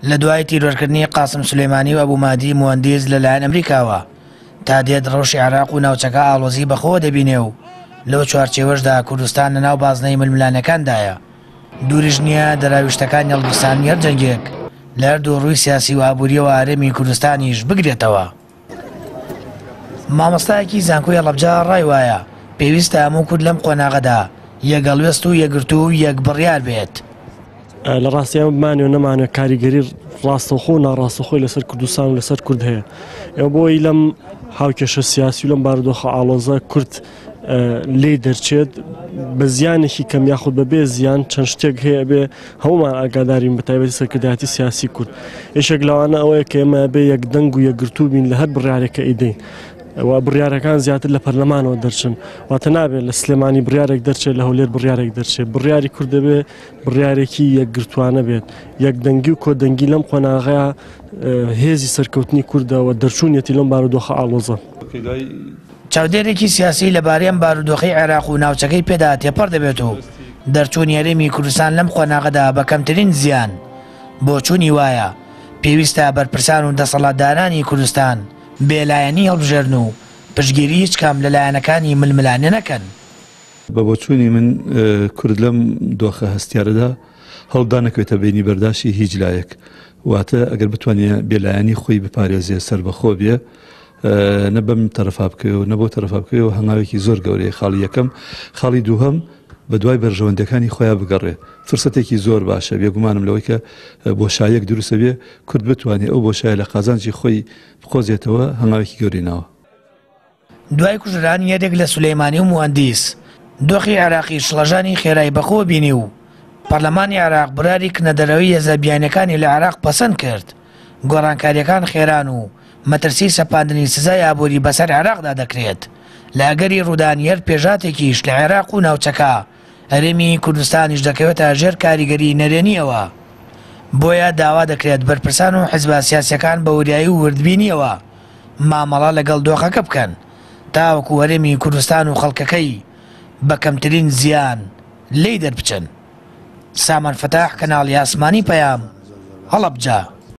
لە دوای تیرۆرکردنی قاسم سولەیمانی و ئەبوو مادی موهەندیس لەلایەن ئەمریکاوە تا دێت ڕۆژی عێراق و ناوچەکە ئاڵۆزی بەخۆ دەبینێ و لەو چوارچێوەشدا کوردستان لەناو بازنەی ململانەکاندایە. دووریش نییە دەراویشتەکانی هەڵگرستانی هەر جەنگێک لە هەردوو ڕووی سیاسی و ئابووریەوە ئارەمی کوردستانیش بگرێتەوە. مامۆستایەکی زانکۆی هەڵەبجە ڕای وایە پێویستە هەموو کورد لەم قۆناغەدا یەکگەڵوێست و یەکگرتو و یەک بڕیار بێت. لە ڕاستیان بمانێ و نەمانێ کاریگەری ڕاستەوخۆ و ناڕاستەخۆی لەسەر کوردستان و لەسەر کورد هەیە. ئێوە بۆی لەم هاوکێشە سیاسی و لەم بارودۆخە ئاڵۆزە کورد لێ دەرچێت بە زیانێکی کەم یاخود بەبێ زیان چەند شتێک هەیە بێ هەمومان ئاگادارین بە تایبەتی سەرکردایەتی سیاسی کورد. یەکێک لەوانە ئەوەیە کە ئێمە بێ یەکدەنگ و یەکگرتو بین لە هەر بڕیارێکە ئیدەین و بڕیارەکان زیاتر لە پەرلەمانەوە دەرچن واتە نابێت لە سلێمانی بڕیارێک دەرچێت لە هەولێر بڕیارێک دەرچێت. بڕیاری کورد دەبێ بڕیارێکی یەکگرتوانە بێت. یەکدەنگی و کۆدەنگی لەم قۆناغەیە هێزی سەرکەوتنی کوردەوە دەرچوونیەتی لەم بارودۆخە ئاڵۆزە. چاودێرێکی سیاسی لەبارەی ئەم بارودۆخەی عێراق و ناوچەکەی پێدا تێپەڕ دەبێت و دەرچوونی هەرێمی کوردستان لەم قۆناغەدا بە کەمترین زیان بۆ چوونی وایە پێویستە بەرپرسان و دەسەڵاتدارانی کوردستان بێلایەنی هەڵبژێرن و پشتگیری هیچ کام لەلایەنەکانی ململانە نەکەن. بە بۆچوونی من کورد لەم دۆخە هەستیارەدا هەڵدا نەکەوێتە بینی بەرداشتی هیچ لایەک واتە ئەگەر بتوانێت بێلایەنی خۆی بپارێزێ سەربەخۆ بێ نە بەم تەرەفا بکەوێت نە بۆ تەرەفا بکەوێت هەنگاوێکی زۆر گەورەیە. خاڵی یەکەم خاڵی دووهەم بە دوای بەرژەوەندەکانی خۆیان بگەڕێ فرسەتێکی زۆر باشە بێگومانم لەوەی کە بۆشایەک دروستە بێ کورد بتوانێت ئەو بۆشایە لە قازانجی خۆی بخۆزێتەوە هەنگاوێکی گەورینەوە. دوای کوژران یەکێک لە سولەیمانی و موهەندیس دۆخی عێراقی شڵەژانی خێرایی بەخۆ بینی و پەرلەمانی عێراق براری کنەدەرەوەی هێزەبیانەکانی لە عێراق پەسەند کرد. گۆڕانکاریەکان خێران و مەترسی سەپاندنی سزای ئابووری بەسەر عێراقدا دەکرێت. لە ئەگەری ڕوودانیەر پێژاتێکیش لە عێراق و ناوچەکە هەرێمی کوردستانیش دەکەوێتە ژێر کاریگەری نەرێنیەوە. بۆیە داوا دەکرێت بەرپرسان و حیزبە سیاسیەکان بە وریایی و وردبینیەوە مامەڵە لەگەڵ دۆخەکە بکەن تاوەکو هەرێمی کوردستان و خەڵکەکەی بە کەمترین زیان لێی دەربچن. سامان فتاح کەناڵی ئاسمانی پەیام هەڵەبجە.